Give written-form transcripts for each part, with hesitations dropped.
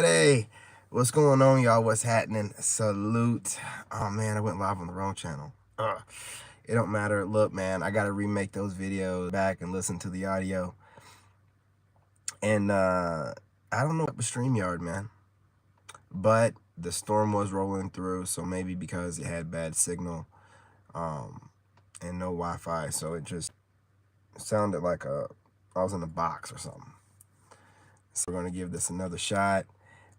everybody. What's going on, y'all? What's happening? Salute. Oh man, I went live on the wrong channel. It don't matter. Look, man, I gotta remake those videos back and listen to the audio. And I don't know what was StreamYard, man. But the storm was rolling through, so maybe because it had bad signal and no Wi-Fi, so it just sounded like I was in a box or something. So we're gonna give this another shot.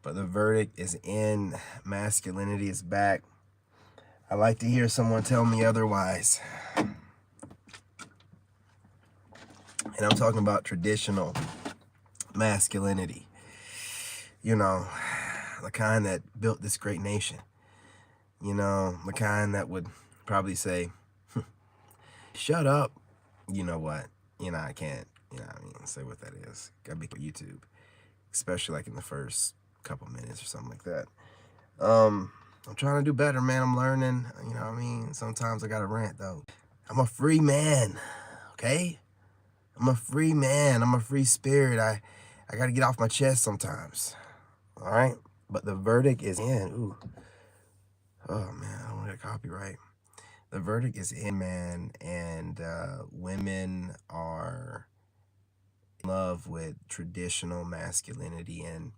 But the verdict is in. Masculinity is back. I like to hear someone tell me otherwise. And I'm talking about traditional masculinity. You know, the kind that built this great nation. You know, the kind that would probably say, shut up. You know what? I can't, say what that is. Gotta be for YouTube. Especially like in the first couple minutes or something like that. I'm trying to do better, man. I'm learning, sometimes I gotta rant though. I'm a free man, okay? I'm a free man. I'm a free spirit. I gotta get off my chest sometimes. All right, but the verdict is in. Ooh, oh man, I don't want to get copyright. The verdict is in, man, and women are in love with traditional masculinity, and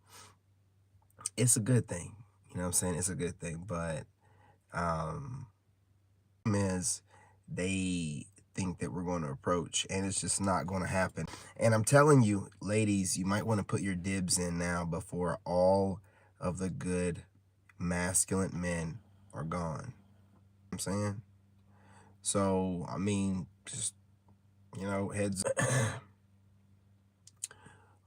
it's a good thing. You know what I'm saying? It's a good thing, but is they think that we're going to approach, and it's just not going to happen. And I'm telling you, ladies, you might want to put your dibs in now before all of the good masculine men are gone. I'm saying? So, just, heads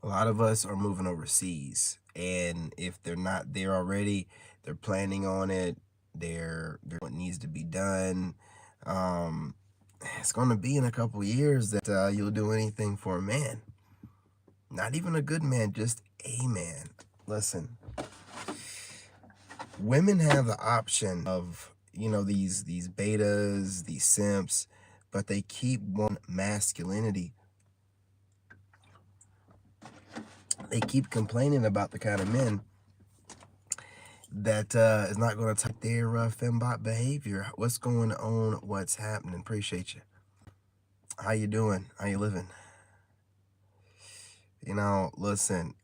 a lot of us are moving overseas, and if they're not there already, they're planning on it. They're what needs to be done. It's going to be in a couple years that you'll do anything for a man. Not even a good man, just a man. Listen, women have the option of, these betas, these simps, but they keep wanting masculinity. They keep complaining about the kind of men that is not going to take their fembot behavior. What's going on? What's happening? Appreciate you. How you doing? How you living? Listen,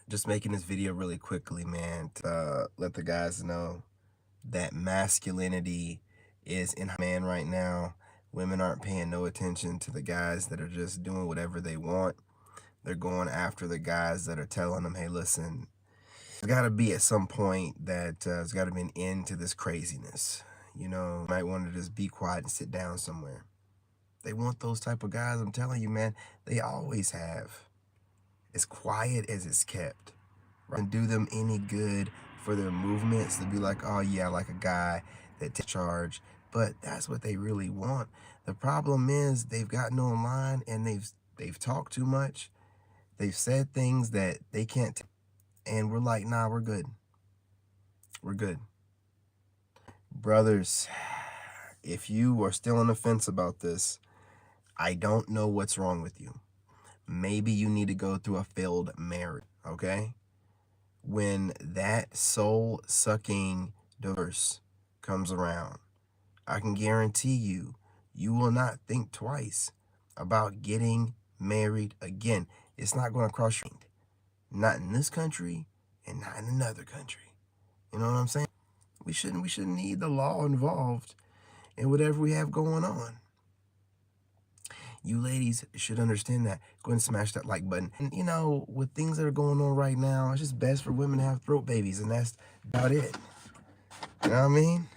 just making this video really quickly, man, to let the guys know that masculinity is in man right now. Women aren't paying no attention to the guys that are just doing whatever they want. They're going after the guys that are telling them, hey, listen, there's got to be at some point that there's got to be an end to this craziness. You might want to just be quiet and sit down somewhere. They want those type of guys. I'm telling you, man, they always have. As quiet as it's kept. Right? And do them any good for their movements to be like, oh yeah, like a guy that takes charge. But that's what they really want. The problem is they've gotten online and they've talked too much. They've said things that they can't and we're like, nah, we're good. We're good. Brothers, if you are still on the fence about this, I don't know what's wrong with you. Maybe you need to go through a failed marriage, okay? When that soul-sucking divorce comes around, I can guarantee you, you will not think twice about getting married again. It's not going to cross your mind. Not in this country and not in another country. You know what I'm saying? We shouldn't need the law involved in whatever we have going on. You ladies should understand that. Go ahead and smash that like button. And with things that are going on right now, it's just best for women to have throat babies, and that's about it. You know what I mean?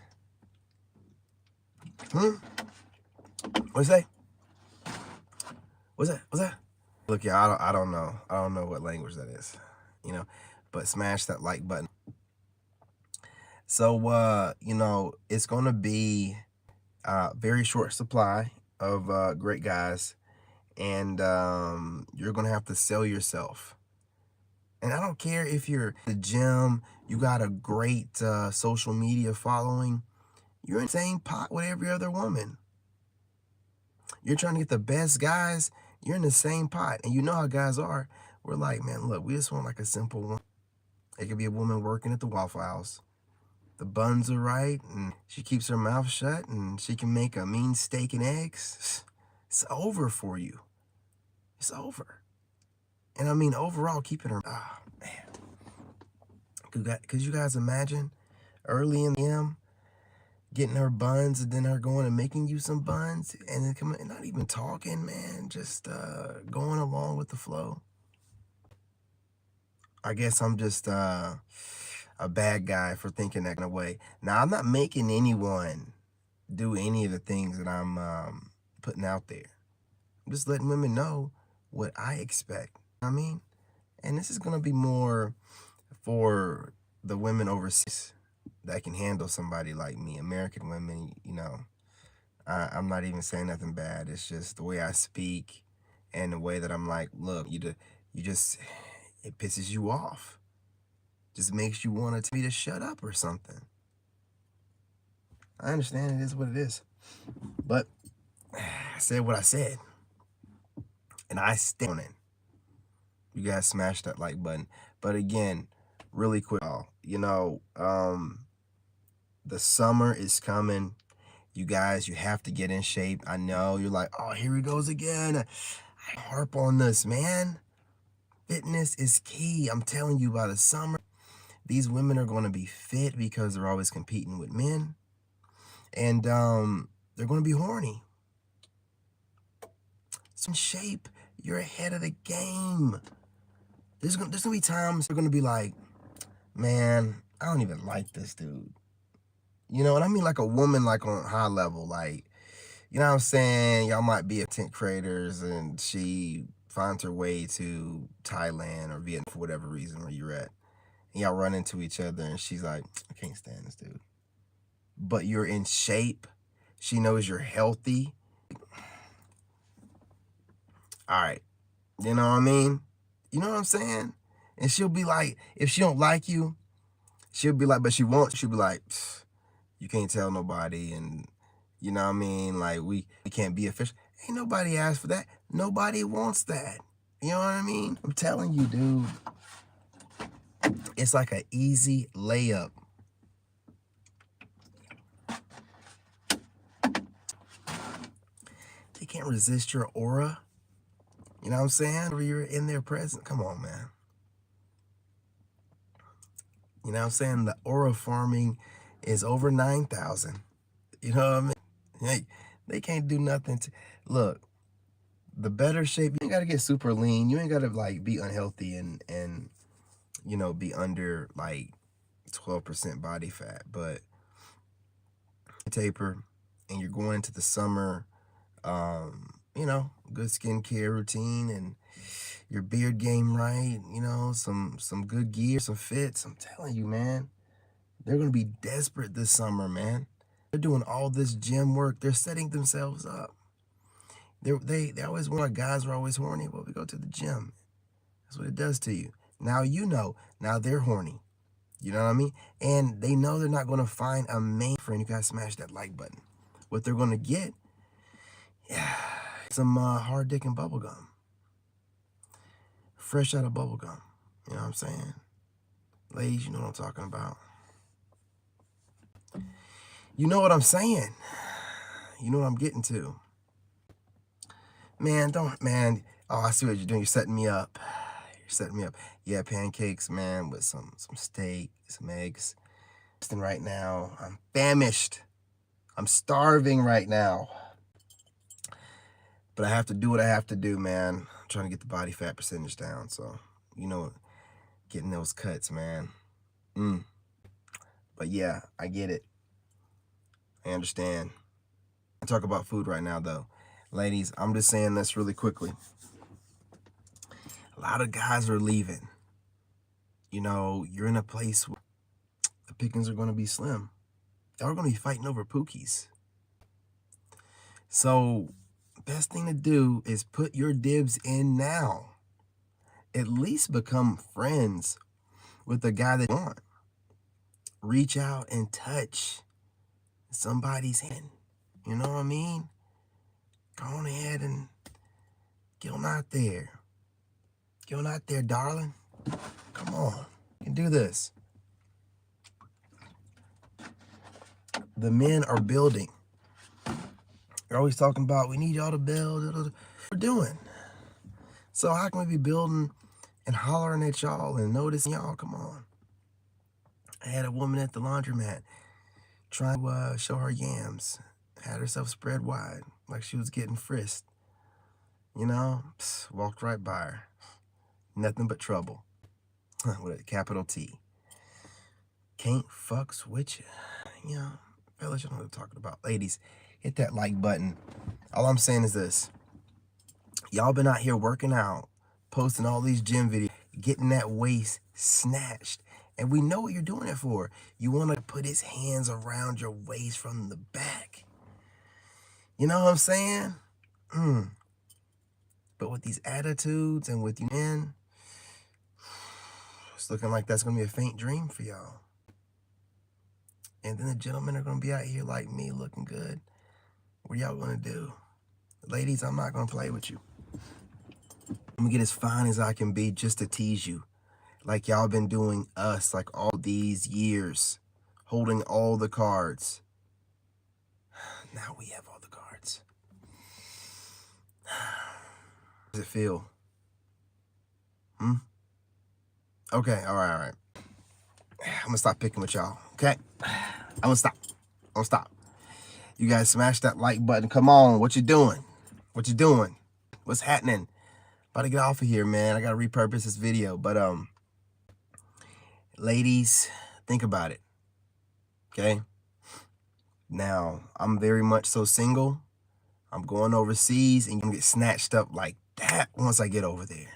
What's that? What's that? Look, y'all, I don't know. I don't know what language that is. But smash that like button. So, it's going to be a very short supply of great guys, and you're gonna have to sell yourself. And I don't care if you're at the gym, you got a great social media following, you're in the same pot with every other woman. You're trying to get the best guys, you're in the same pot. And you know how guys are. We're like, man, look, we just want like a simple one. It could be a woman working at the Waffle House. The buns are right, and she keeps her mouth shut, and she can make a mean steak and eggs. It's over for you. It's over. And I mean, overall, keeping her, oh, man. Could you guys imagine early in the AM getting her buns and then her going and making you some buns and then coming and not even talking, man, just going along with the flow? I guess I'm just a bad guy for thinking that kind of way. Now, I'm not making anyone do any of the things that I'm putting out there. I'm just letting women know what I expect. I mean, and this is going to be more for the women overseas that can handle somebody like me. American women, you know, I'm not even saying nothing bad. It's just the way I speak and the way that I'm like, look, you just, it pisses you off. Just makes you want me to shut up or something. I understand it is what it is. But I said what I said. And I stay on it. You guys smash that like button. But again, really quick, you know, the summer is coming. You guys, you have to get in shape. I know you're like, oh, here he goes again. I harp on this, man. Fitness is key. I'm telling you, by the summer, these women are going to be fit because they're always competing with men. And they're going to be horny. Some shape. You're ahead of the game. There's gonna be times they're going to be like, man, I don't even like this dude. You know, and I mean like a woman like on high level, like, you know what I'm saying? Y'all might be content creators and she finds her way to Thailand or Vietnam for whatever reason where you're at. And y'all run into each other and she's like, I can't stand this dude. But you're in shape. She knows you're healthy. All right. You know what I mean? You know what I'm saying? And she'll be like, if she don't like you, she'll be like, but she won't. She'll be like, you can't tell nobody. And you know what I mean? Like, we can't be official. Ain't nobody asked for that. Nobody wants that. You know what I mean? I'm telling you, dude. It's like an easy layup. They can't resist your aura. You know what I'm saying? Or you're in their presence. Come on, man. You know what I'm saying? The aura farming is over 9,000. You know what I mean? Hey, they can't do nothing to look. The better shape, you ain't gotta get super lean. You ain't gotta like be unhealthy and you know, be under like 12% body fat, but taper and you're going into the summer, you know, good skincare routine and your beard game right, you know, some good gear, some fits. I'm telling you, man, they're gonna be desperate this summer, man. They're doing all this gym work. They're setting themselves up. They always want, like, guys are always horny. Well, we go to the gym. That's what it does to you. Now you know. Now they're horny. You know what I mean? And they know they're not going to find a main friend. You guys smash that like button. What they're going to get, yeah, some hard dick and bubble gum. Fresh out of bubble gum. You know what I'm saying? Ladies, you know what I'm talking about. You know what I'm saying. You know what I'm getting to. Man, man. Oh, I see what you're doing. You're setting me up. You're setting me up. Yeah, pancakes, man, with some steak, some eggs. Right now, I'm famished. I'm starving right now. But I have to do what I have to do, man. I'm trying to get the body fat percentage down. So, you know, getting those cuts, man. But yeah, I get it. I understand. I talk about food right now, though. Ladies, I'm just saying this really quickly. A lot of guys are leaving. You know, you're in a place where the pickings are going to be slim. Y'all are going to be fighting over pookies. So, best thing to do is put your dibs in now. At least become friends with the guy that you want. Reach out and touch somebody's hand. You know what I mean? Go on ahead and get on out there. You're not there, darling. Come on. You can do this. The men are building. They're always talking about, we need y'all to build. We're doing. So how can we be building and hollering at y'all and noticing y'all? Come on. I had a woman at the laundromat trying to show her yams. Had herself spread wide like she was getting frisked. You know, walked right by her. Nothing but trouble. With a capital T. Can't fucks with you. You know, fellas, you know what I'm talking about. Ladies, hit that like button. All I'm saying is this. Y'all been out here working out, posting all these gym videos, getting that waist snatched. And we know what you're doing it for. You want to put his hands around your waist from the back. You know what I'm saying? But with these attitudes and with you men, it's looking like that's going to be a faint dream for y'all. And then the gentlemen are going to be out here like me looking good. What are y'all going to do? Ladies, I'm not going to play with you. I'm going to get as fine as I can be just to tease you. Like y'all been doing us like all these years. Holding all the cards. Now we have all the cards. How does it feel? Okay, all right. I'm going to stop picking with y'all, okay? I'm going to stop. You guys smash that like button. Come on, what you doing? What's happening? About to get off of here, man. I got to repurpose this video. But, ladies, think about it, okay? Now, I'm very much so single. I'm going overseas, and you're going to get snatched up like that once I get over there.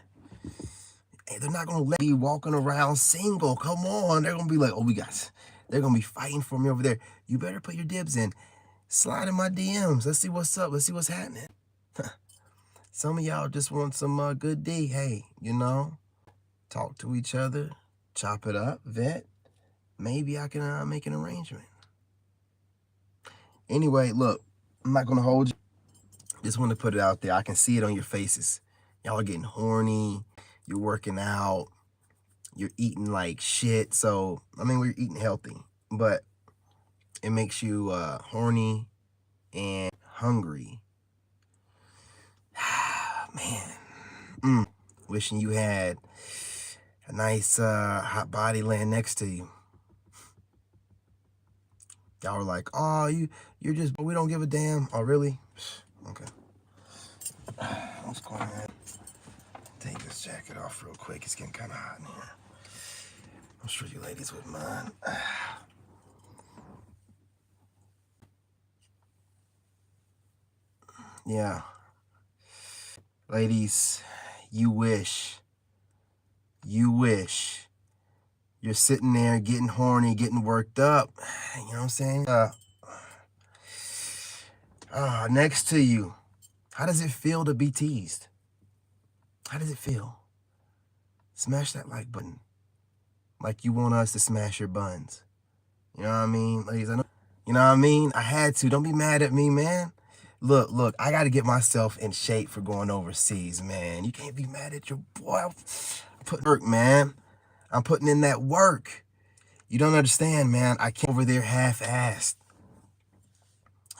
Hey, they're not going to let me walking around single. Come on. They're going to be like, they're going to be fighting for me over there. You better put your dibs in. Slide in my DMs. Let's see what's up. Let's see what's happening. Some of y'all just want some good D. Hey, you know, talk to each other, chop it up, vet. Maybe I can make an arrangement. Anyway, look, I'm not going to hold you. Just want to put it out there. I can see it on your faces. Y'all are getting horny. You're working out. You're eating like shit. So, I mean, we're eating healthy. But it makes you horny and hungry. Man. Wishing you had a nice hot body laying next to you. Y'all were like, oh, you're just, we don't give a damn. Oh, really? Okay. Let's go ahead. Take this jacket off real quick. It's getting kind of hot in here. I'm sure you ladies wouldn't mind. Yeah. Ladies, you wish you're sitting there getting horny, getting worked up. You know what I'm saying? Next to you. How does it feel to be teased? How does it feel? Smash that like button. Like you want us to smash your buns. You know what I mean? Ladies, I know. You know what I mean? I had to. Don't be mad at me, man. Look, I got to get myself in shape for going overseas, man. You can't be mad at your boy. I'm putting work, man. I'm putting in that work. You don't understand, man. I came over there half-assed.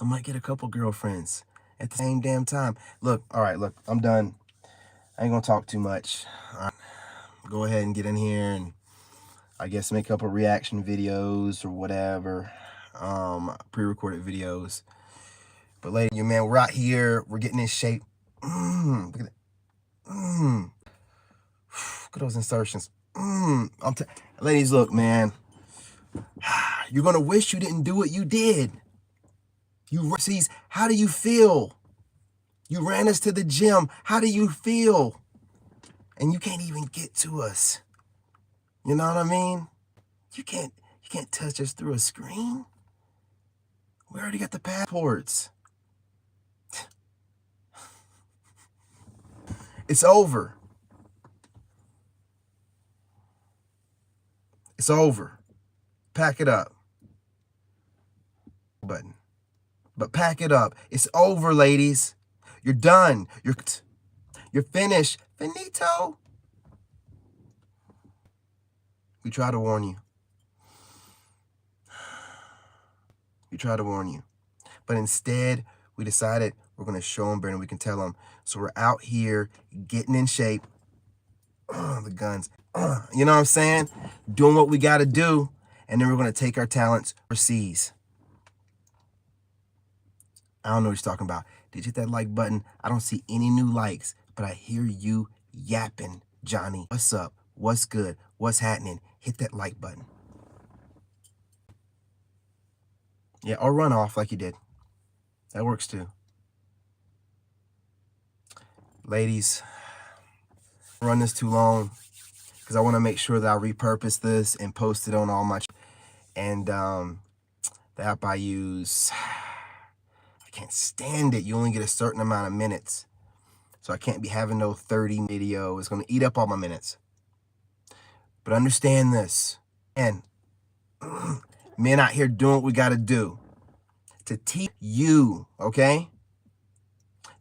I might get a couple girlfriends at the same damn time. Look, all right, look, I'm done. I ain't going to talk too much. All right. Go ahead and get in here and I guess make a couple reaction videos or whatever. Pre-recorded videos. But ladies, man, we're out here. We're getting in shape. Look at that. Look at those insertions. Ladies, look, man. You're going to wish you didn't do what you did. How do you feel? You ran us to the gym. How do you feel? And you can't even get to us. You know what I mean? You can't touch us through a screen. We already got the passports. It's over. It's over. Pack it up. But pack it up. It's over, ladies. You're done. You're finished. Finito. We try to warn you. We try to warn you. But instead, we decided we're going to show them better than we can tell them. So we're out here getting in shape. The guns. You know what I'm saying? Doing what we got to do. And then we're going to take our talents overseas. I don't know what you're talking about. Did you hit that like button? I don't see any new likes, but I hear you yapping, Johnny. What's up? What's good? What's happening? Hit that like button. Yeah, or run off like you did. That works too. Ladies, run this too long because I want to make sure that I repurpose this and post it on all my. And the app I use, I can't stand it. You only get a certain amount of minutes. So I can't be having no 30 video. It's going to eat up all my minutes. But understand this. And men out here doing what we got to do to teach you, okay?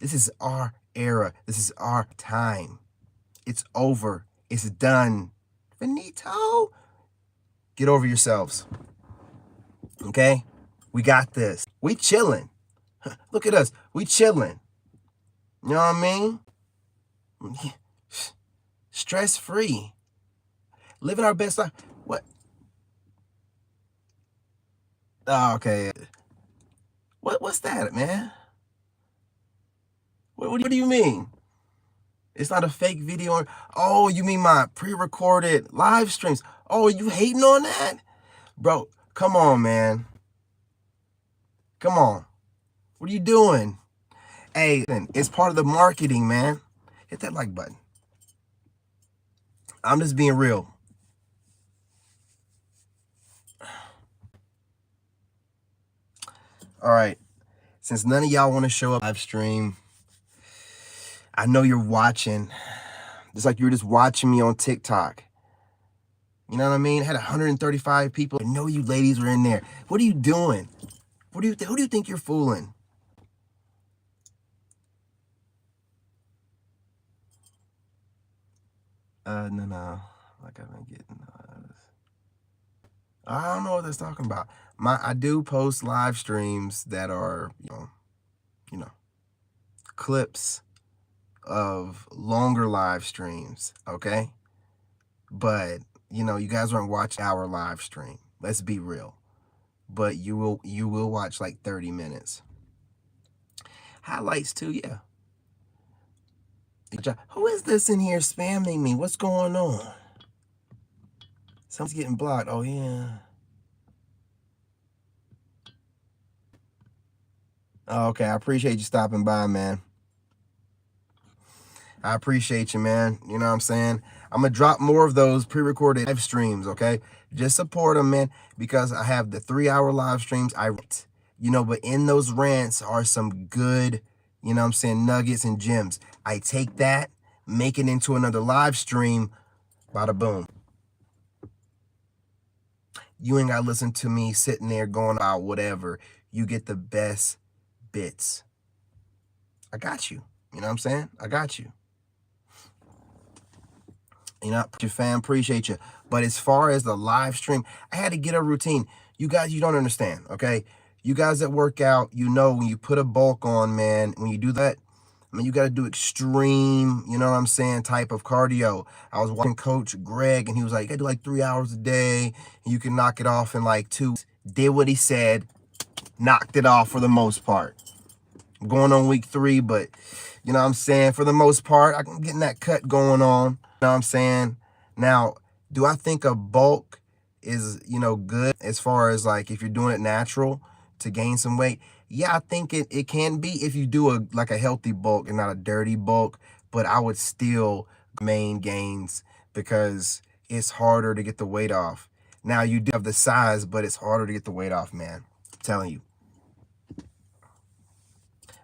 This is our era. This is our time. It's over. It's done. Finito. Get over yourselves. Okay? We got this. We chilling. Look at us. We chilling. You know what I mean? Stress-free. Living our best life. What? Oh, okay. What's that, man? What do you mean? It's not a fake video. Oh, you mean my pre-recorded live streams? Oh, you hating on that? Bro, come on, man. Come on. What are you doing? Hey, it's part of the marketing, man. Hit that like button. I'm just being real. All right. Since none of y'all want to show up live stream, I know you're watching. Just like you were just watching me on TikTok. You know what I mean? I had 135 people. I know you ladies were in there. What are you doing? Who do you think you're fooling? No. Like I've been getting I don't know what that's talking about. I do post live streams that are, you know, clips of longer live streams, okay? But, you guys aren't watching our live stream. Let's be real. But you will watch like 30 minutes. Highlights too, yeah. Who is this in here spamming me? What's going on? Someone's getting blocked. Oh, yeah. Oh, okay, I appreciate you stopping by, man. I appreciate you, man. You know what I'm saying? I'm going to drop more of those pre-recorded live streams, okay? Just support them, man, because I have the 3-hour live streams. But in those rants are some good, nuggets and gems. I take that, make it into another live stream, bada boom. You ain't got to listen to me sitting there going about whatever. You get the best bits. I got you. You know what I'm saying? I got you. Your fam, appreciate you. But as far as the live stream, I had to get a routine. You guys, you don't understand, okay? You guys that work out, when you put a bulk on, man, when you do that, you got to do extreme, type of cardio. I was watching Coach Greg, and he was like, I do like 3 hours a day, and you can knock it off in like 2. Did what he said, knocked it off for the most part. I'm going on week 3, but, for the most part, I'm getting that cut going on. You know what I'm saying? Now, do I think a bulk is, good as far as like if you're doing it natural to gain some weight? Yeah, I think it can be if you do a healthy bulk and not a dirty bulk, but I would still main gains because it's harder to get the weight off. Now, you do have the size, but it's harder to get the weight off, man. I'm telling you.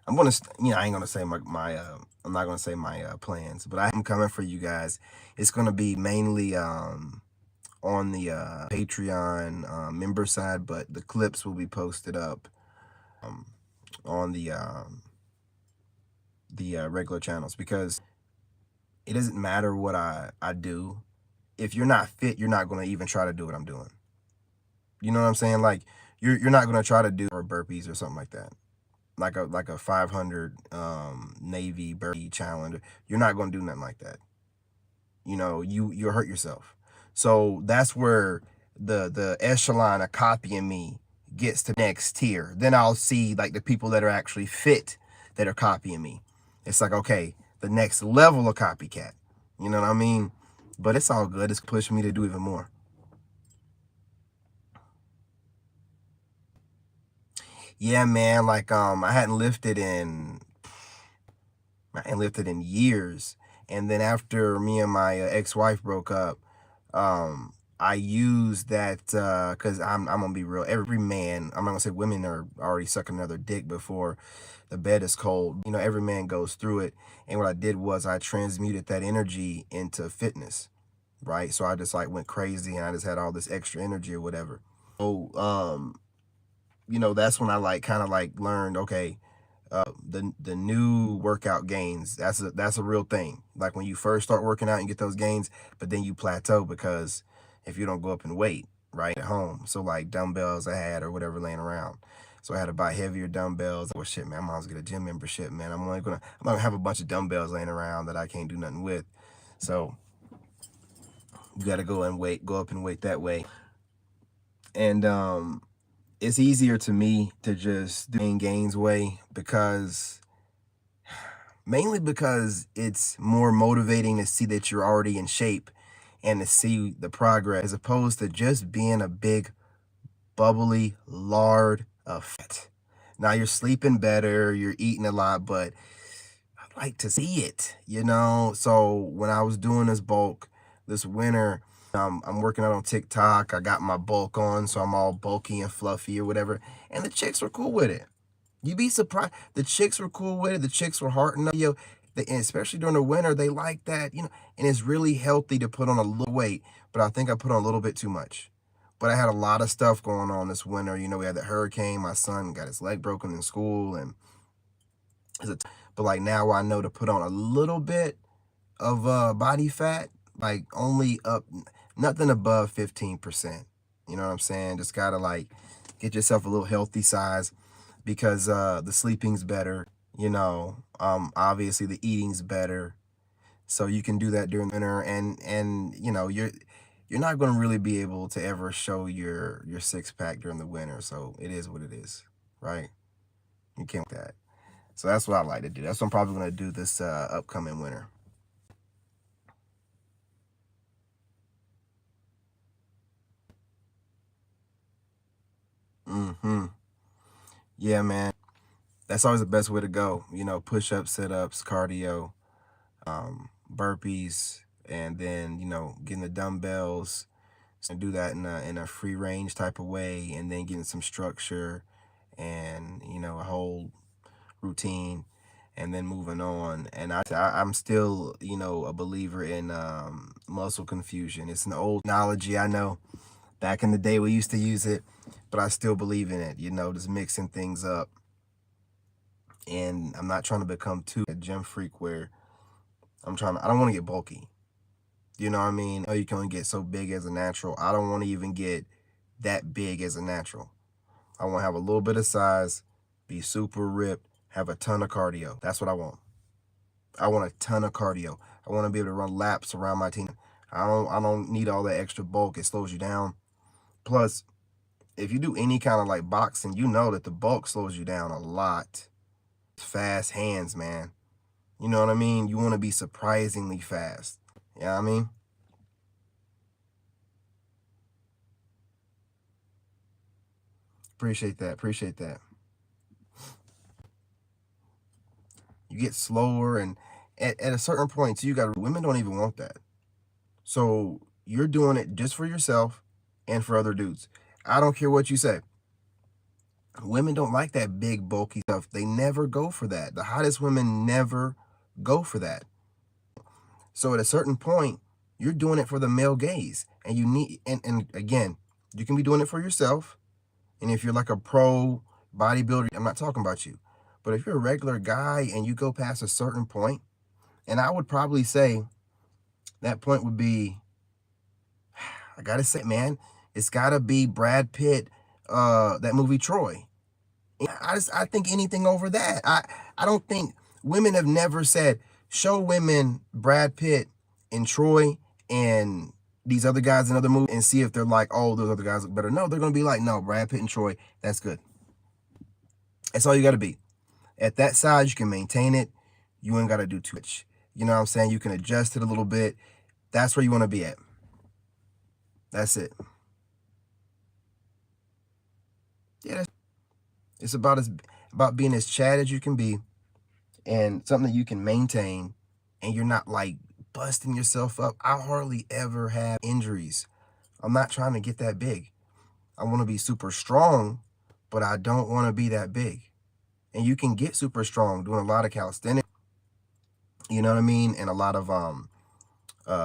I'm gonna, I ain't gonna say I'm not gonna say my plans, but I am coming for you guys. It's gonna be mainly on the Patreon member side, but the clips will be posted up on the regular channels because it doesn't matter what I do if you're not fit, you're not going to even try to do what I'm doing. You know what I'm saying? Like you're not going to try to do or burpees or something like that. Like a 500 Navy burpee challenge. You're not going to do nothing like that. You know, you'll hurt yourself. So that's where the echelon of copying me gets to the next tier. Then I'll see like the people that are actually fit that are copying me. It's like, okay, the next level of copycat. You know what I mean? But it's all good. It's pushing me to do even more. Yeah, man. Like I hadn't lifted in years. And then after me and my ex-wife broke up, I used that because I'm gonna be real. Every man, I'm not gonna say women are already sucking another dick before the bed is cold. You know, every man goes through it. And what I did was I transmuted that energy into fitness, right? So I just like went crazy and I just had all this extra energy or whatever. So you know, that's when I like kind of like learned, okay, the new workout gains, that's a real thing. Like when you first start working out and get those gains, but then you plateau because if you don't go up in weight right at home. So like dumbbells I had or whatever laying around, so I had to buy heavier dumbbells. Well, shit, man, I'm gonna get a gym membership, man. I'm gonna have a bunch of dumbbells laying around that I can't do nothing with. So you got to go up in weight that way. And it's easier to me to just do gains way because mainly because it's more motivating to see that you're already in shape and to see the progress as opposed to just being a big bubbly lard of fat. Now you're sleeping better, you're eating a lot, but I like to see it, you know? So when I was doing this bulk this winter, I'm working out on TikTok. I got my bulk on, so I'm all bulky and fluffy or whatever. And the chicks were cool with it. You'd be surprised. The chicks were cool with it. The chicks were hearting up. Yo, and especially during the winter, they like that, you know. And it's really healthy to put on a little weight, but I think I put on a little bit too much. But I had a lot of stuff going on this winter. You know, we had the hurricane. My son got his leg broken in school, and but like now I know to put on a little bit of body fat, like only up, nothing above 15%. You know what I'm saying? Just gotta like get yourself a little healthy size because the sleeping's better, you know. Obviously the eating's better. So you can do that during the winter and you know, you're not gonna really be able to ever show your six pack during the winter. So it is what it is, right? You can't do that. So that's what I like to do. That's what I'm probably gonna do this upcoming winter. Mm-hmm. Yeah, man. That's always the best way to go. You know, push-ups, sit-ups, cardio, burpees, and then, you know, getting the dumbbells and do that in a free range type of way, and then getting some structure and, you know, a whole routine, and then moving on. And I'm still, you know, a believer in muscle confusion. It's an old analogy, I know. Back in the day, we used to use it, but I still believe in it, you know, just mixing things up. And I'm not trying to become too a gym freak where I don't want to get bulky. You know what I mean? Oh, you can only get so big as a natural. I don't want to even get that big as a natural. I want to have a little bit of size, be super ripped, have a ton of cardio. That's what I want. I want a ton of cardio. I want to be able to run laps around my team. I don't need all that extra bulk. It slows you down. Plus, if you do any kind of like boxing, you know that the bulk slows you down a lot. Fast hands, man. You know what I mean? You want to be surprisingly fast. You know what I mean? Appreciate that. Appreciate that. You get slower, and at a certain point, too, you got women don't even want that. So you're doing it just for yourself and for other dudes. I don't care what you say. Women don't like that big, bulky stuff. They never go for that. The hottest women never go for that. So at a certain point, you're doing it for the male gaze. And you need, and again, you can be doing it for yourself. And if you're like a pro bodybuilder, I'm not talking about you. But if you're a regular guy and you go past a certain point, and I would probably say that point would be I gotta say, man, it's gotta be Brad Pitt, that movie Troy. I think anything over that. I don't think women have never said, show women Brad Pitt and Troy and these other guys in other movies and see if they're like, oh, those other guys look better. No, they're gonna be like, no, Brad Pitt and Troy, that's good. That's all you gotta be. At that size, you can maintain it. You ain't gotta do too much. You know what I'm saying? You can adjust it a little bit. That's where you wanna be at. That's it. Yeah, it's about being as Chad as you can be, and something that you can maintain, and you're not like busting yourself up. I hardly ever have injuries. I'm not trying to get that big. I want to be super strong, but I don't want to be that big. And you can get super strong doing a lot of calisthenics, you know what I mean, and a lot of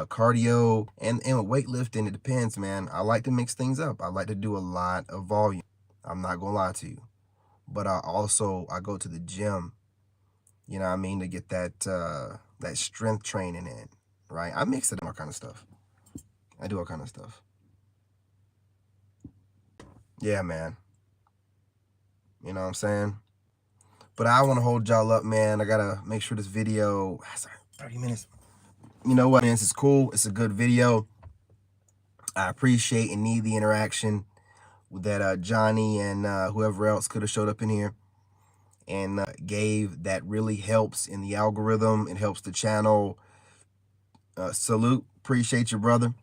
cardio and weightlifting. It depends, man. I like to mix things up. I like to do a lot of volume. I'm not gonna lie to you, but I go to the gym, you know what I mean, to get that that strength training in, right? I mix it all kind of stuff. I do all kind of stuff. Yeah, man. You know what I'm saying? But I want to hold y'all up, man. I gotta make sure this video, sorry, 30 minutes. You know what, man? This is cool. It's a good video. I appreciate and need the interaction that Johnny and whoever else could have showed up in here and gave. That really helps in the algorithm. It helps the channel. Salute. Appreciate you, brother.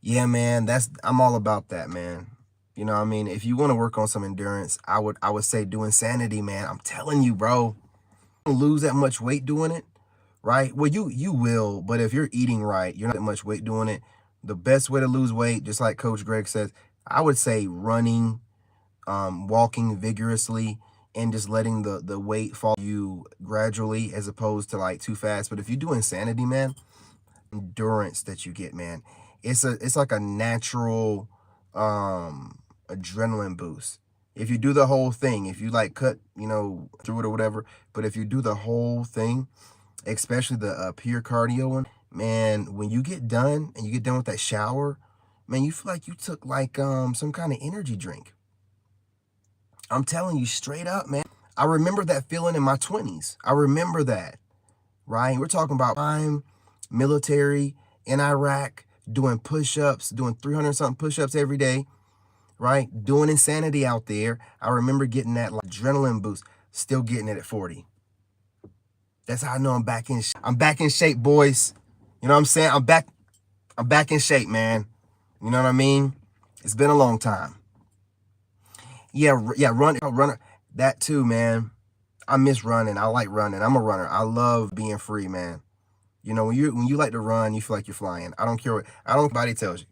Yeah, man, I'm all about that, man. You know what I mean? If you want to work on some endurance, I would say do insanity, man. I'm telling you, bro. You don't lose that much weight doing it, right? Well, you will, but if you're eating right, you're not that much weight doing it. The best way to lose weight, just like Coach Greg says, I would say running, walking vigorously, and just letting the weight fall you gradually as opposed to like too fast. But if you do insanity, man, endurance that you get, man, it's like a natural adrenaline boost. If you do the whole thing, if you like cut, you know, through it or whatever, but if you do the whole thing, especially the pure cardio one, man, when you get done and you get done with that shower, man, you feel like you took like some kind of energy drink. I'm telling you straight up, man. I remember that feeling in my 20s. I remember that, right? We're talking about time, military in Iraq, doing push-ups, doing 300 something push-ups every day, right? Doing insanity out there. I remember getting that like adrenaline boost, still getting it at 40. That's how I know I'm back in shape, boys. You know what I'm saying? I'm back in shape, man. You know what I mean? It's been a long time. Yeah, runner. That too, man. I miss running. I like running. I'm a runner. I love being free, man. You know, when you like to run, you feel like you're flying. I don't care what nobody tells you.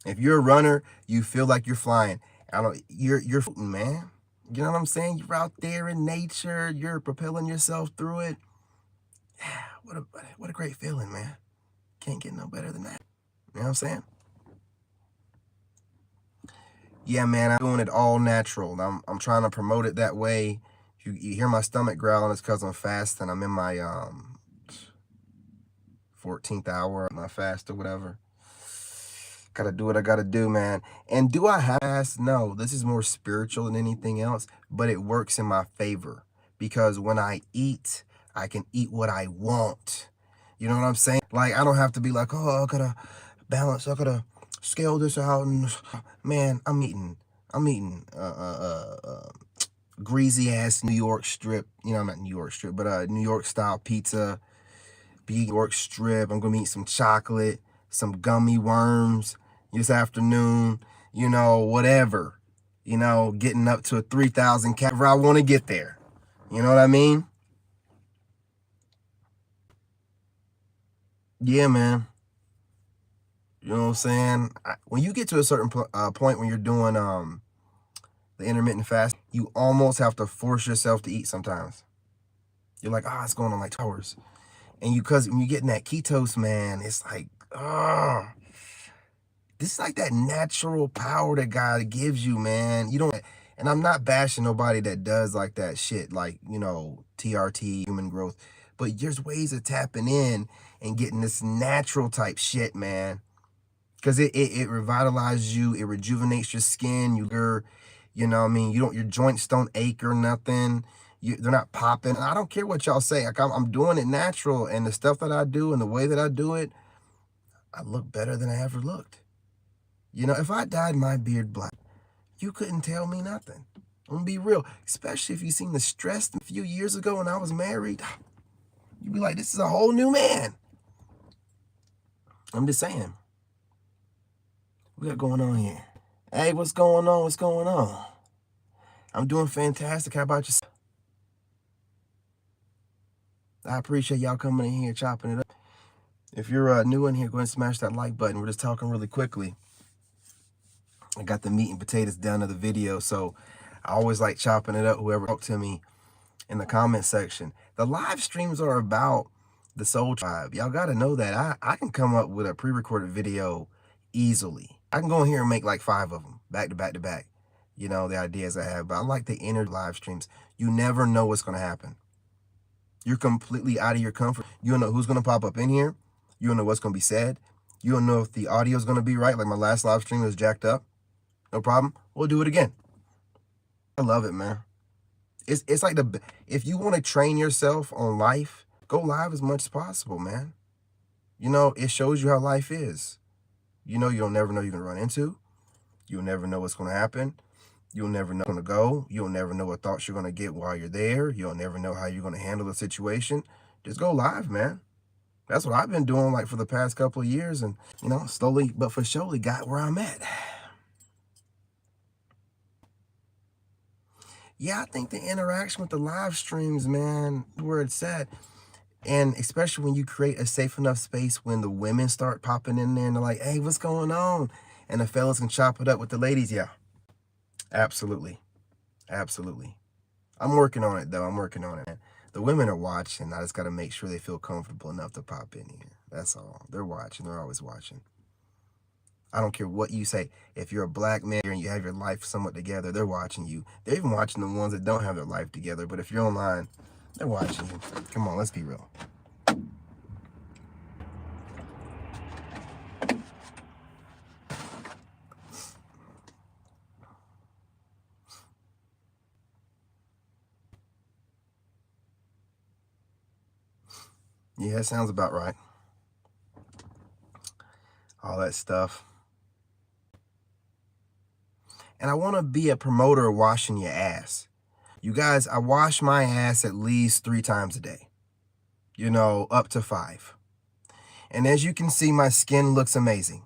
If you're a runner, you feel like you're flying. You're floating, man. You know what I'm saying? You're out there in nature. You're propelling yourself through it. What a great feeling, man. Can't get no better than that. You know what I'm saying? Yeah, man, I'm doing it all natural. I'm trying to promote it that way. You hear my stomach growling, it's because I'm fasting. I'm in my 14th hour of my fast or whatever. Gotta do what I gotta do, man. And do I have fast? No, this is more spiritual than anything else, but it works in my favor because when I eat, I can eat what I want. You know what I'm saying? Like, I don't have to be like, oh, I gotta balance, I gotta scale this out. And man, I'm eating greasy ass New York strip, you know, not New York strip, but New York style pizza, New York strip. I'm gonna eat some chocolate, some gummy worms this afternoon, you know, whatever, you know, getting up to a 3,000 calories. I want to get there. You know what I mean? Yeah, man. You know what I'm saying? When you get to a certain point when you're doing the intermittent fast, you almost have to force yourself to eat sometimes. You're like, oh, it's going on like 2 hours. And because when you get in that ketose, man, it's like, oh, this is like that natural power that God gives you, man. You don't, and I'm not bashing nobody that does like that shit, like, you know, TRT, human growth. but there's ways of tapping in and getting this natural type shit, man. Because it revitalizes you, it rejuvenates your skin, you know what I mean, your joints don't ache or nothing. They're not popping. I don't care what y'all say. Like I'm doing it natural, and the stuff that I do and the way that I do it, I look better than I ever looked. You know, if I dyed my beard black, you couldn't tell me nothing. I'm gonna be real, especially if you seen the stress a few years ago when I was married. You'd be like, this is a whole new man. I'm just saying. What we got going on here? Hey, what's going on? What's going on? I'm doing fantastic. How about yourself? I appreciate y'all coming in here, chopping it up. If you're new in here, go ahead and smash that like button. We're just talking really quickly. I got the meat and potatoes down to the video, so I always like chopping it up. Whoever talked to me in the comment section. The live streams are about the soul tribe. Y'all got to know that I can come up with a pre-recorded video easily. I can go in here and make like 5 of them back to back to back. You know, the ideas I have, but I like the inner live streams. You never know what's going to happen. You're completely out of your comfort. You don't know who's going to pop up in here. You don't know what's going to be said. You don't know if the audio is going to be right. Like my last live stream was jacked up. No problem. We'll do it again. I love it, man. It's like if you want to train yourself on life, go live as much as possible, man. You know, it shows you how life is. You know, you'll never know you're going to run into. You'll never know what's going to happen. You'll never know what's going to go. You'll never know what thoughts you're going to get while you're there. You'll never know how you're going to handle the situation. Just go live, man. That's what I've been doing like for the past couple of years, and, you know, slowly but for surely got where I'm at. Yeah, I think the interaction with the live streams, man, where it's at. And especially when you create a safe enough space when the women start popping in there and they're like, hey, what's going on? And the fellas can chop it up with the ladies. Yeah, absolutely. Absolutely. I'm working on it, though. I'm working on it, man. The women are watching. I just got to make sure they feel comfortable enough to pop in here. That's all. They're watching. They're always watching. I don't care what you say. If you're a black man and you have your life somewhat together, they're watching you. They're even watching the ones that don't have their life together. But if you're online, they're watching you. Come on, let's be real. Yeah, that sounds about right. All that stuff. And I want to be a promoter of washing your ass. You guys, I wash my ass at least 3 times a day. You know, up to 5. And as you can see, my skin looks amazing.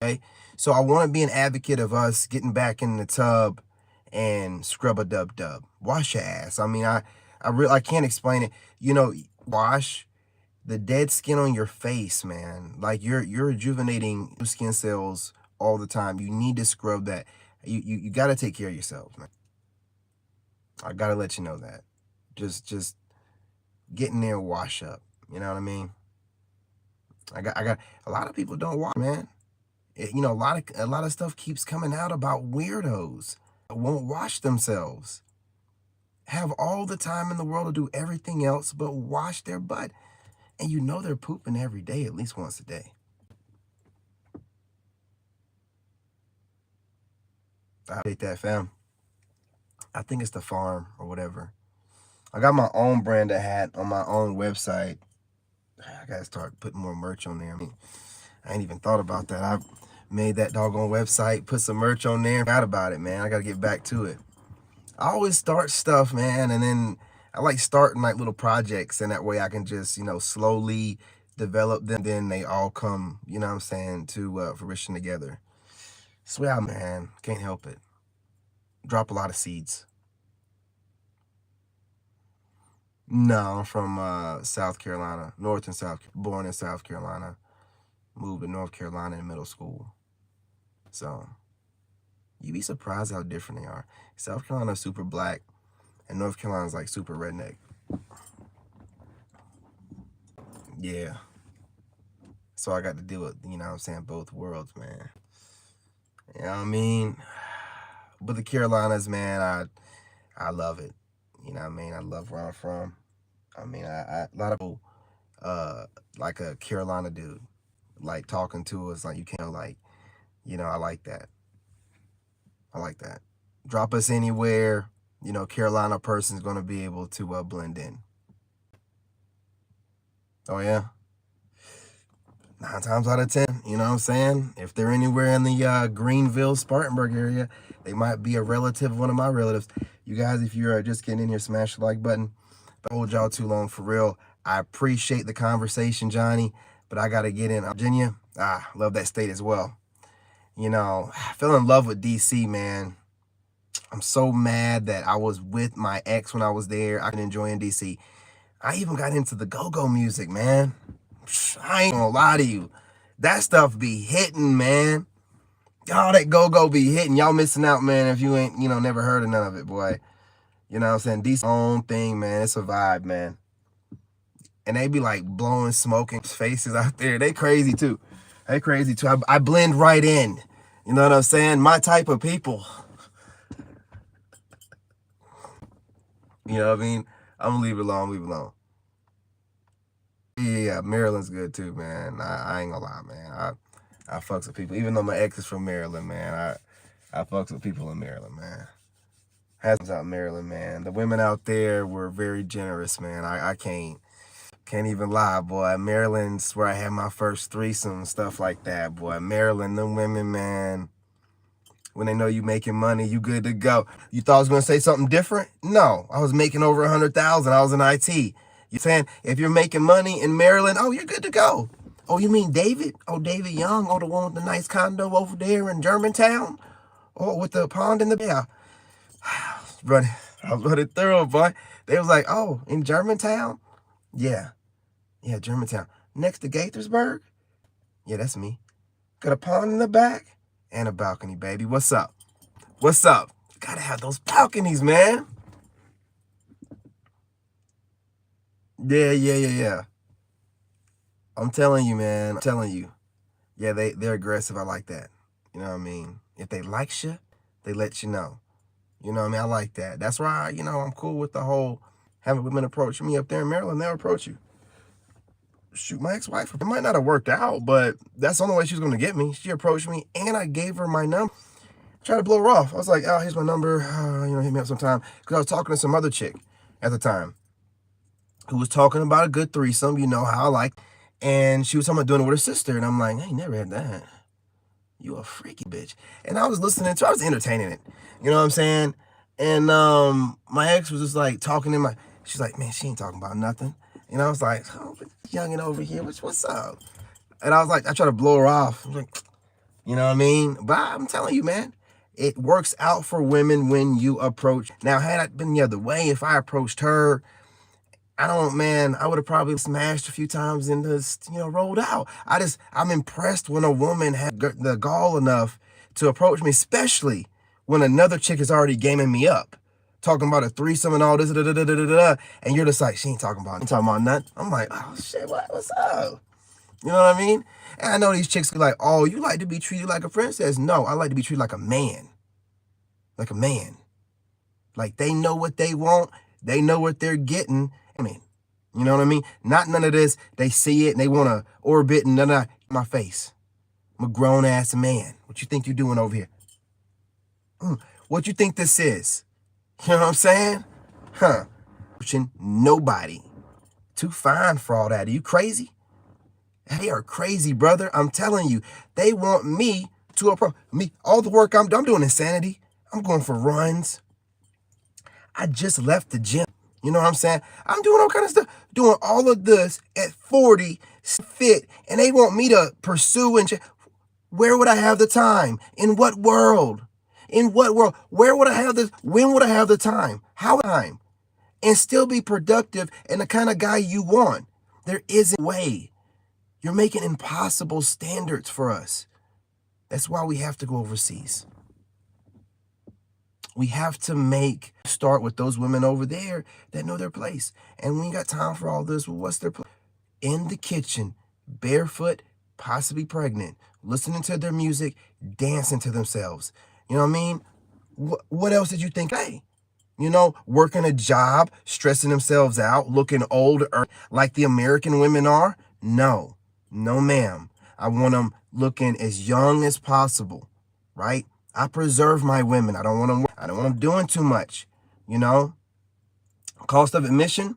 Okay? So I want to be an advocate of us getting back in the tub and scrub a dub. Wash your ass. I mean, I can't explain it. You know, wash the dead skin on your face, man. Like you're rejuvenating your skin cells all the time. You need to scrub that. You got to take care of yourself, man. I got to let you know that. Just get in there and wash up. You know what I mean? I got a lot of people don't wash, man. You know, a lot of stuff keeps coming out about weirdos that won't wash themselves. Have all the time in the world to do everything else but wash their butt. And you know they're pooping every day, at least once a day. I hate that, fam. I think it's the farm or whatever. I got my own brand of hat on my own website. I gotta start putting more merch on there. I mean, I ain't even thought about that. I made that doggone website, put some merch on there. Forgot about it, man. I gotta get back to it. I always start stuff, man, and then I like starting like little projects, and that way I can just, you know, slowly develop them. Then they all come, you know what I'm saying, to fruition together. Swear, man, can't help it. Drop a lot of seeds. No, I'm from South Carolina, born in South Carolina, moved to North Carolina in middle school. So you'd be surprised how different they are. South Carolina's super black, and North Carolina's like super redneck. Yeah. So I got to deal with, you know what I'm saying, both worlds, man. You know what I mean? But the Carolinas, man, I love it. You know what I mean? I love where I'm from. I mean, a lot of people, like a Carolina dude, like talking to us, like you can't, like, I like that. I like that. Drop us anywhere, Carolina person's gonna be able to blend in. Oh yeah, 9 times out of 10, you know what I'm saying? If they're anywhere in the Greenville, Spartanburg area, they might be a relative of one of my relatives. You guys, if you're just getting in here, smash the like button. Don't hold y'all too long, for real. I appreciate the conversation, Johnny, but I gotta get in. Virginia, love that state as well. I fell in love with DC, man. I'm so mad that I was with my ex when I was there. I can enjoy in DC. I even got into the go-go music, man. I ain't gonna lie to you. That stuff be hitting, man. All that go-go be hitting. Y'all missing out, man, if you ain't, never heard of none of it, boy. You know what I'm saying? DC own thing, man. It's a vibe, man. And they be like blowing smoke in faces out there. They crazy too. I blend right in. You know what I'm saying? My type of people. You know what I mean? I'm gonna leave it alone. Yeah, Maryland's good too, man. I ain't gonna lie, man. I fucks with people. Even though my ex is from Maryland, man. I fucks with people in Maryland, man. Has out in Maryland, man. The women out there were very generous, man. I can't even lie, boy. Maryland's where I had my first threesome and stuff like that, boy. Maryland, them women, man. When they know you making money, you good to go. You thought I was gonna say something different? No, I was making over 100,000. I was in IT. You saying if you're making money in Maryland, oh, you're good to go. Oh, you mean David? Oh, David Young. Oh, the one with the nice condo over there in Germantown. Oh, with the pond in the bay. I was running through it, boy. They was like, oh, in Germantown? Yeah, Germantown. Next to Gaithersburg? Yeah, that's me. Got a pond in the back and a balcony, baby. What's up? Gotta have those balconies, man. Yeah. I'm telling you, man. Yeah, they're aggressive. I like that. You know what I mean? If they like you, they let you know. You know what I mean? I like that. That's why, I'm cool with the whole having women approach me up there in Maryland. They'll approach you. Shoot, my ex-wife, it might not have worked out, but that's the only way she was going to get me. She approached me, and I gave her my number. Tried to blow her off. I was like, oh, here's my number. Hit me up sometime. Because I was talking to some other chick at the time who was talking about a good threesome, how I like. And she was talking about doing it with her sister. And I'm like, I ain't never had that. You a freaky bitch. And I was listening to it. I was entertaining it. You know what I'm saying? And my ex was just like talking she's like, man, she ain't talking about nothing. And I was like, oh, youngin' over here, what's up? And I was like, I try to blow her off. I'm like, you know what I mean? But I'm telling you, man, it works out for women when you approach. Now, had I been the other way, if I approached her, I would have probably smashed a few times and just, rolled out. I'm impressed when a woman had the gall enough to approach me, especially when another chick is already gaming me up, talking about a threesome and all this, and you're just like, she ain't talking about nothing. I'm like, oh shit, what's up? You know what I mean? And I know these chicks be like, oh, you like to be treated like a princess. No, I like to be treated like a man. Like a man. Like they know what they want. They know what they're getting. I mean, you know what I mean? Not none of this. They see it and they want to orbit and none of my face. I'm a grown ass man. What you think you're doing over here? What you think this is? You know what I'm saying? Nobody. Too fine for all that. Are you crazy? They are crazy, brother. I'm telling you. They want me to approach me. All the work I'm doing insanity. I'm going for runs. I just left the gym. You know what I'm saying? I'm doing all kind of stuff. Doing all of this at 40, fit. And they want me to pursue and where would I have the time? In what world? Where would I have this? When would I have the time? How time? And still be productive and the kind of guy you want. There isn't a way. You're making impossible standards for us. That's why we have to go overseas. We have to start with those women over there that know their place. And we ain't got time for all this. Well, what's their place? In the kitchen, barefoot, possibly pregnant, listening to their music, dancing to themselves. You know what I mean? What else did you think? Hey, You know, working a job, stressing themselves out, looking old like the American women are? No, no ma'am. I want them looking as young as possible, right? I preserve my women. I don't want them doing too much, you know? Cost of admission,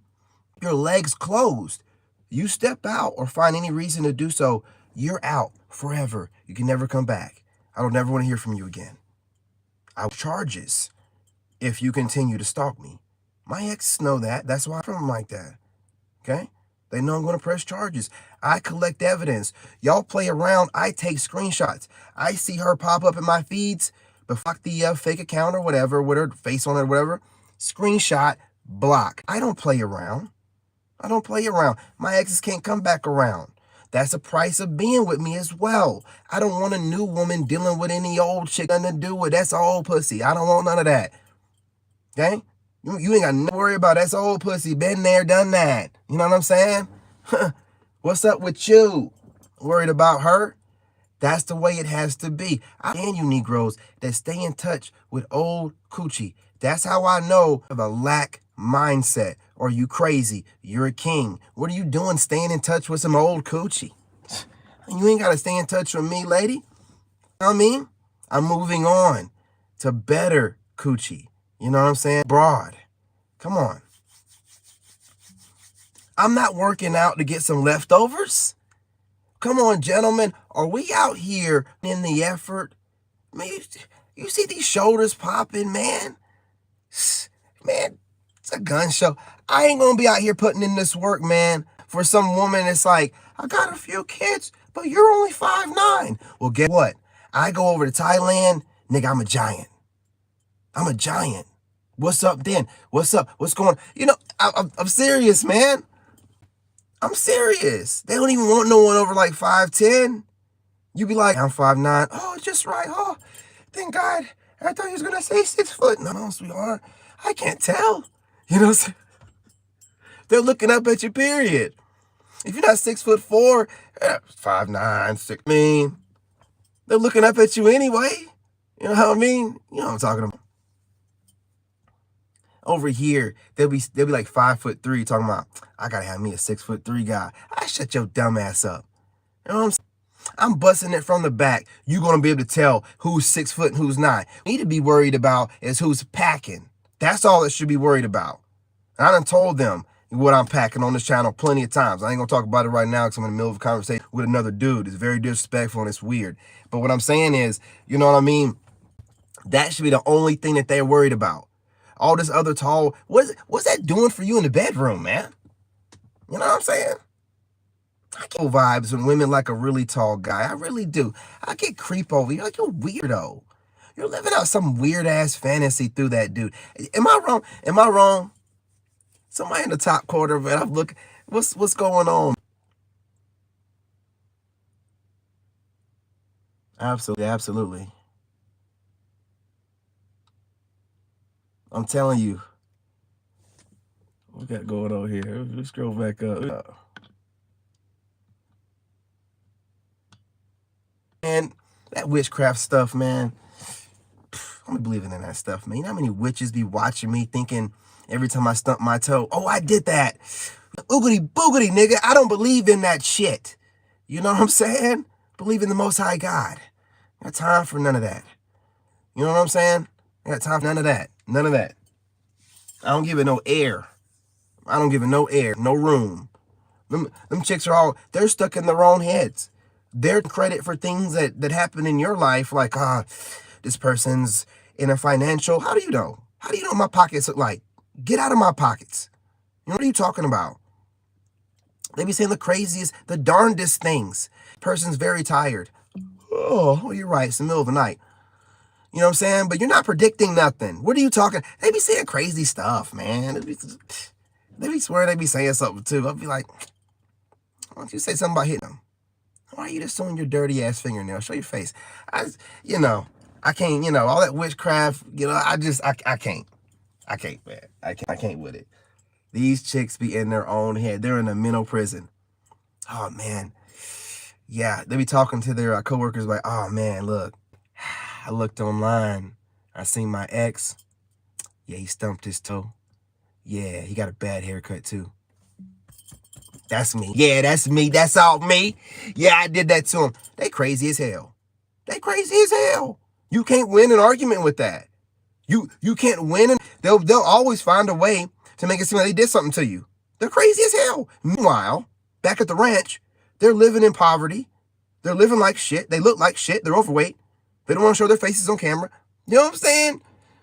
your legs closed. You step out or find any reason to do so, you're out forever. You can never come back. I don't ever want to hear from you again. I will charges if you continue to stalk me. My exes know that. That's why I'm like that. Okay? They know I'm going to press charges. I collect evidence. Y'all play around. I take screenshots. I see her pop up in my feeds, but fuck the fake account or whatever, with her face on it or whatever. Screenshot, block. I don't play around. I don't play around. My exes can't come back around. That's the price of being with me as well. I don't want a new woman dealing with any old chick, nothing to do with. That's old pussy. I don't want none of that. Okay? You ain't got nothing to worry about. That's old pussy. Been there, done that. You know what I'm saying? What's up with you? Worried about her? That's the way it has to be. And you Negroes that stay in touch with old coochie. That's how I know of a lack mindset. Or you crazy. You're a king. What are you doing staying in touch with some old coochie? You ain't got to stay in touch with me, lady. You know what I mean? I'm moving on to better coochie. You know what I'm saying? Broad. Come on. I'm not working out to get some leftovers. Come on, gentlemen. Are we out here in the effort? Man, you see these shoulders popping, man? Man, it's a gun show. I ain't going to be out here putting in this work, man, for some woman that's like, I got a few kids, but you're only 5'9". Well, guess what? I go over to Thailand, nigga, I'm a giant. I'm a giant. What's up then? What's up? What's going on? You know, I'm serious, man. I'm serious. They don't even want no one over like 5'10". You be like, I'm 5'9". Oh, just right. Oh, thank God. I thought he was going to say 6 foot. No, sweetheart. I can't tell. You know what I'm saying? They're looking up at you, period. If you're not 6'4", 5'9", 6, I mean, they're looking up at you anyway. You know what I mean? You know what I'm talking about. Over here, they'll be like 5'3", talking about, I gotta have me a 6'3" guy. I shut your dumb ass up. You know what I'm saying? I'm busting it from the back. You're gonna be able to tell who's 6 foot and who's not. What you need to be worried about is who's packing. That's all it should be worried about. And I done told them what I'm packing on this channel plenty of times. I ain't gonna talk about it right now because I'm in the middle of a conversation with another dude. It's very disrespectful and it's weird. But what I'm saying is, you know what I mean? That should be the only thing that they're worried about. All this other tall, what's that doing for you in the bedroom, man? You know what I'm saying? I get vibes when women like a really tall guy. I really do. I get creep over you. Like, you're weirdo. You're living out some weird ass fantasy through that dude. Am I wrong? Am I wrong? Somebody in the top quarter, man. I'm looking. What's going on? Absolutely, absolutely. I'm telling you. What we got going on here? Let's scroll back up. And that witchcraft stuff, man. I'm believing in that stuff, man. You know how many witches be watching me thinking every time I stump my toe, oh, I did that. Oogity boogity, nigga. I don't believe in that shit. You know what I'm saying? Believe in the Most High God. I got time for none of that. You know what I'm saying? I got time for none of that. None of that. I don't give it no air. I don't give it no air, no room. Them chicks are all, they're stuck in their own heads. They're credit for things that happen in your life, like, this person's in a financial, how do you know? How do you know what my pockets look like? Get out of my pockets. You know, what are you talking about? They be saying the craziest, the darndest things. Person's very tired. Oh, well, you're right. It's the middle of the night. You know what I'm saying? But you're not predicting nothing. What are you talking? They be saying crazy stuff, man. They be swearing they be saying something too. I'll be like, why don't you say something about hitting them? Why are you just doing your dirty ass fingernail? Show your face. I can't, all that witchcraft, I can't. I can't, man. I can't with it. These chicks be in their own head. They're in a mental prison. Oh, man. Yeah, they be talking to their coworkers like, oh, man, look. I looked online. I seen my ex. Yeah, he stumped his toe. Yeah, he got a bad haircut too. That's me. Yeah, that's me. That's all me. Yeah, I did that to him. They crazy as hell. They crazy as hell. You can't win an argument with that. You can't win, and they'll always find a way to make it seem like they did something to you. They're crazy as hell. Meanwhile, back at the ranch, they're living in poverty. They're living like shit. They look like shit. They're overweight. They don't want to show their faces on camera. You know what I'm saying?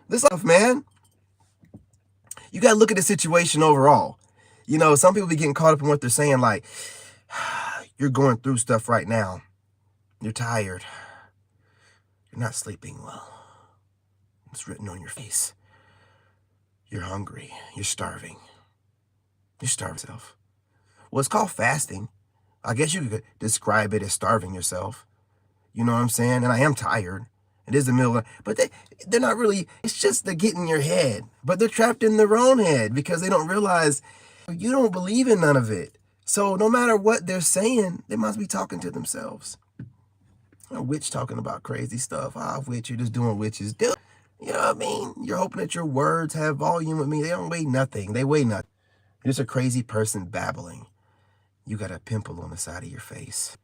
This stuff, man. You got to look at the situation overall. You know, some people be getting caught up in what they're saying, like, you're going through stuff right now. You're tired. You're not sleeping well. It's written on your face. You're hungry. You're starving. You're starving yourself. Well, it's called fasting. I guess you could describe it as starving yourself. You know what I'm saying? And I am tired. It is the middle of, but they're not really, it's just they get in your head. But they're trapped in their own head because they don't realize you don't believe in none of it. So no matter what they're saying, they must be talking to themselves. A witch talking about crazy stuff. Witch, you're just doing witches. You know what I mean? You're hoping that your words have volume with me. They don't weigh nothing. They weigh nothing. You're just a crazy person babbling. You got a pimple on the side of your face.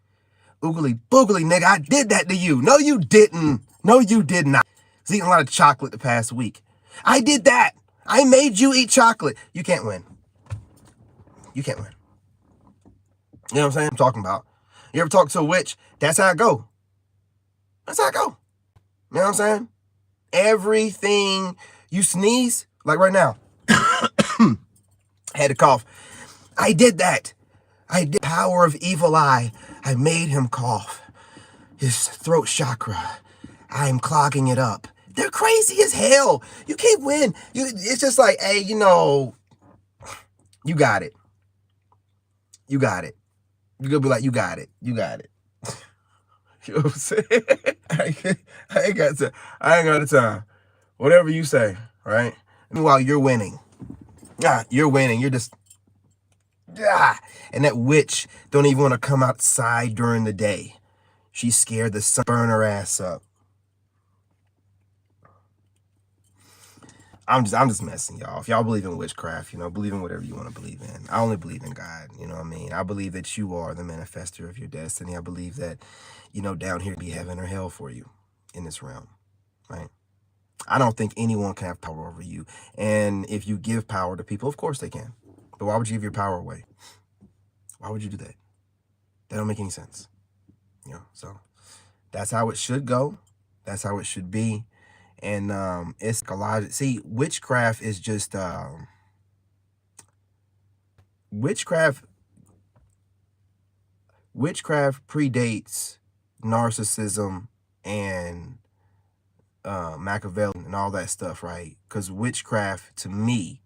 Oogly boogly, nigga, I did that to you. No, you didn't. No, you did not. I was eating a lot of chocolate the past week. I did that. I made you eat chocolate. You can't win. You can't win. You know what I'm saying? I'm talking about. You ever talk to a witch? That's how it go. That's how it go. You know what I'm saying? Everything you sneeze, like right now, had to cough. I did that. I did power of evil eye. I made him cough. His throat chakra. I'm clogging it up. They're crazy as hell. You can't win. It's just like, hey, you know, you got it. You got it. You're gonna be like, you got it. You got it. You know what I'm saying? I ain't got the time. Whatever you say, right? Meanwhile, you're winning. You're winning. You're just, and that witch don't even want to come outside during the day. She's scared the sun burn her ass up. I'm just messing, y'all. If y'all believe in witchcraft, you know, believe in whatever you want to believe in. I only believe in God, you know what I mean? I believe that you are the manifester of your destiny. I believe that, you know, down here be heaven or hell for you in this realm, right? I don't think anyone can have power over you. And if you give power to people, of course they can. But why would you give your power away? Why would you do that? That don't make any sense. You know, so that's how it should go. That's how it should be. And it's a lot of, see, witchcraft is just witchcraft predates narcissism and Machiavellian and all that stuff, right? Because witchcraft to me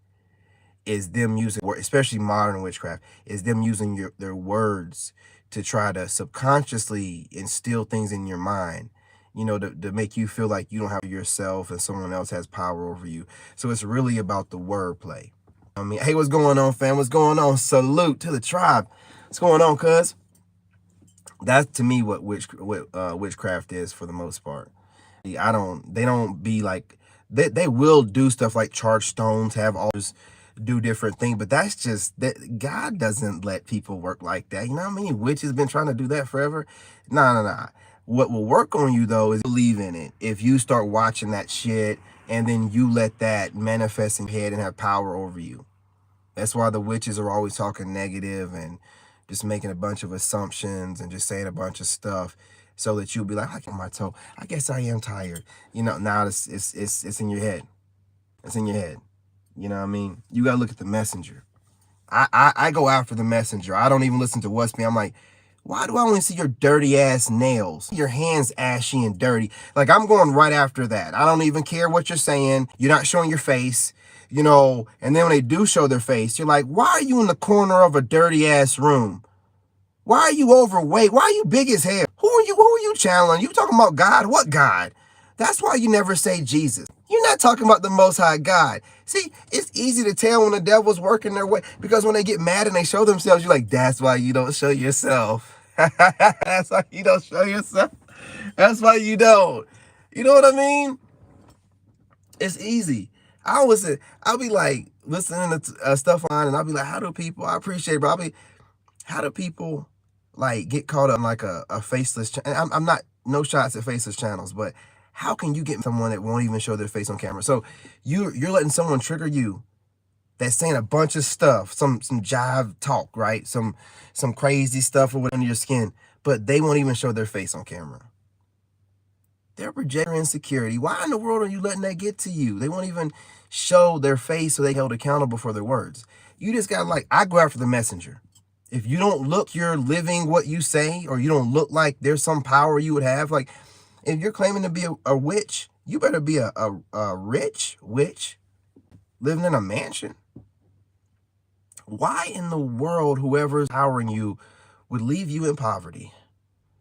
is them using, especially modern witchcraft, is them using their words to try to subconsciously instill things in your mind, you know, to make you feel like you don't have yourself and someone else has power over you. So it's really about the wordplay. I mean, hey, what's going on, fam? What's going on? Salute to the tribe. What's going on, cuz? That's to me what witchcraft is for the most part. They don't be like, they will do stuff like charge stones, have all this, do different things, but that's just that God doesn't let people work like that. You know how many witches been trying to do that forever? Nah. What will work on you though is believe in it. If you start watching that shit and then you let that manifest in your head and have power over you. That's why the witches are always talking negative and just making a bunch of assumptions and just saying a bunch of stuff so that you'll be like, I get my toe. I guess I am tired. You know, now it's in your head. It's in your head. You know what I mean? You got to look at the messenger. I go after the messenger. I don't even listen to what's me. I'm like, why do I only see your dirty ass nails? Your hands ashy and dirty. Like, I'm going right after that. I don't even care what you're saying. You're not showing your face, you know, and then when they do show their face, you're like, why are you in the corner of a dirty ass room? Why are you overweight? Why are you big as hell? Who are you channeling? You talking about God? What God? That's why you never say Jesus. You're not talking about the Most High God. See, it's easy to tell when the devil's working their way, because when they get mad and they show themselves, you're like, that's why you don't show yourself. That's why you don't show yourself. That's why you don't. You know what I mean? It's easy. I'll be like listening to stuff online, and I'll be like, how do people, I appreciate it, bro. How do people like get caught up in like a faceless channel? I'm not, no shots at faceless channels, but how can you get someone that won't even show their face on camera? So you're letting someone trigger you that's saying a bunch of stuff, some jive talk, right? Some crazy stuff or whatever under your skin, but they won't even show their face on camera. They're projecting insecurity. Why in the world are you letting that get to you? They won't even show their face so they held accountable for their words. You just got, like, I go after the messenger. If you don't look you're living what you say, or you don't look like there's some power you would have, like if you're claiming to be a witch, you better be a rich witch living in a mansion. Why in the world whoever's powering you would leave you in poverty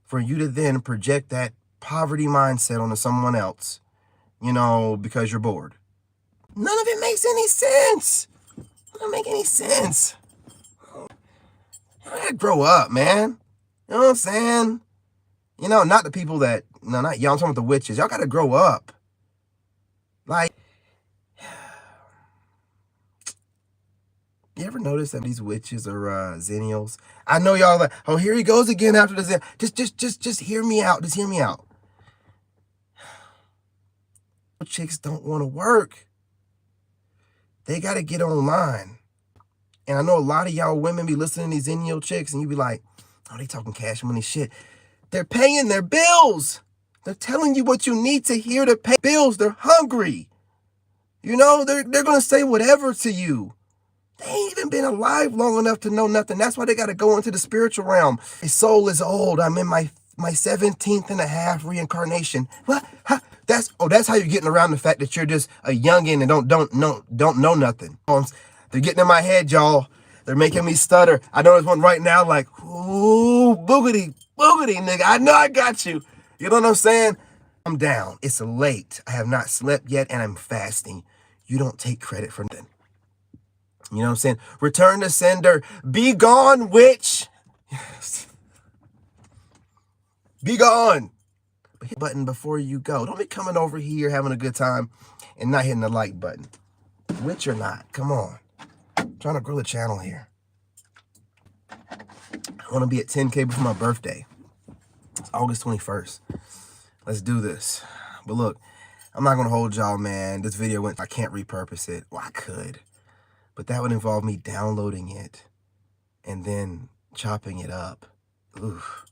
for you to then project that poverty mindset onto someone else, you know, because you're bored? None of it makes any sense. It doesn't make any sense. You gotta grow up, man. You know what I'm saying? You know, not the people that, no, not y'all, I'm talking about the witches. Y'all gotta grow up. Like, you ever notice that these witches are zennials? I know y'all like, oh, here he goes again after the just hear me out. Just hear me out. Chicks don't want to work. They gotta get online. And I know a lot of y'all women be listening to these zennial chicks, and you be like, oh, they talking cash money shit. They're paying their bills. They're telling you what you need to hear to pay bills. They're hungry. You know, they're going to say whatever to you. They ain't even been alive long enough to know nothing. That's why they got to go into the spiritual realm. My soul is old. I'm in my 17th and a half reincarnation. What? That's how you're getting around the fact that you're just a youngin' and don't know nothing. They're getting in my head, y'all. They're making me stutter. I know there's one right now like, ooh, boogity, nigga. I know I got you. You know what I'm saying? I'm down. It's late. I have not slept yet, and I'm fasting. You don't take credit for nothing. You know what I'm saying? Return to sender. Be gone, witch. Be gone. But hit the button before you go. Don't be coming over here having a good time and not hitting the like button. Witch or not, come on. I'm trying to grow the channel here. I want to be at 10K before my birthday. It's August 21st. Let's do this. But look, I'm not going to hold y'all, man. This video I can't repurpose it. Well, I could. But that would involve me downloading it and then chopping it up. Oof.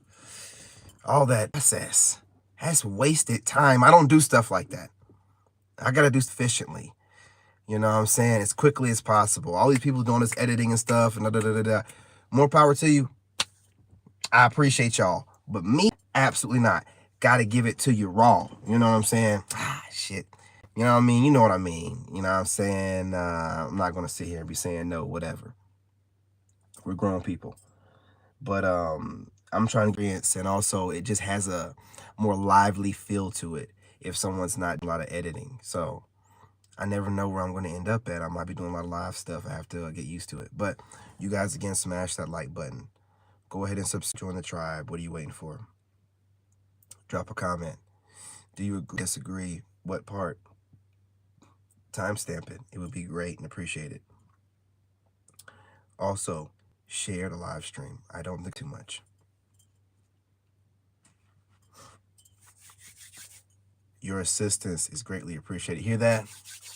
All that process. That's wasted time. I don't do stuff like that. I got to do efficiently. You know what I'm saying? As quickly as possible. All these people doing this editing and stuff and da-da-da-da-da. More power to you. I appreciate y'all. But me, absolutely not. Got to give it to you raw. You know what I'm saying? Shit. You know what I mean? You know what I mean. You know what I'm saying? I'm not going to sit here and be saying no, whatever. We're grown people. But I'm trying to experience, and also it just has a more lively feel to it if someone's not doing a lot of editing. So I never know where I'm going to end up at. I might be doing a lot of live stuff. I have to get used to it. But you guys, again, smash that like button. Go ahead and subscribe, join the tribe. What are you waiting for? Drop a comment. Do you agree, disagree? What part? Timestamp it. It would be great and appreciate it. Also, share the live stream. I don't think too much. Your assistance is greatly appreciated. Hear that,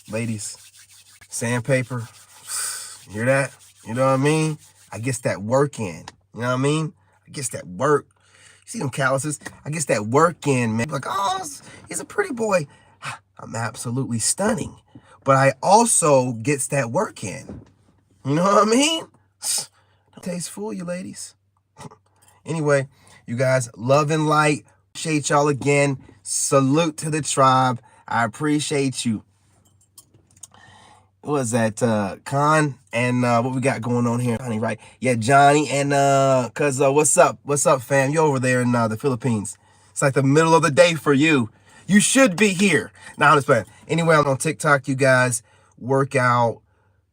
ladies? Sandpaper. Hear that? You know what I mean? I guess that work in. You know what I mean? I guess that work. You see them calluses? I guess that work in, man. Like, oh, he's a pretty boy. I'm absolutely stunning. But I also gets that work in. You know what I mean? Don't taste fool you, ladies. Anyway, you guys, love and light. Appreciate y'all again. Salute to the tribe. I appreciate you. What was that? Khan and what we got going on here? Johnny, right? Yeah, Johnny and cause what's up? What's up, fam? You over there in the Philippines? It's like the middle of the day for you. You should be here. Now I'm just playing. Anyway, I'm on TikTok. You guys work out,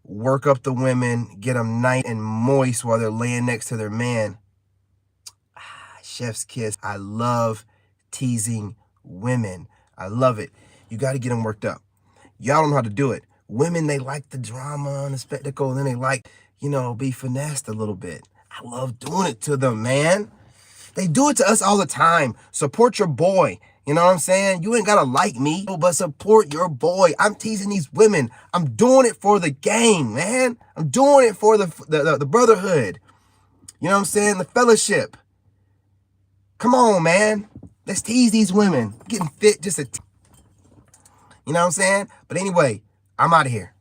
work up the women, get them nice and moist while they're laying next to their man. Chef's kiss. I love teasing women. I love it. You got to get them worked up. Y'all don't know how to do it, Women, they like the drama and the spectacle, and then they like, you know, be finessed a little bit. I love doing it to them, man. They do it to us all the time. Support your boy. You know what I'm saying? You ain't gotta like me, but support your boy. I'm teasing these women. I'm doing it for the gang, man. I'm doing it for the brotherhood. You know what I'm saying? The fellowship. Come on, man. Let's tease these women. Getting fit just a... You know what I'm saying? But anyway, I'm out of here.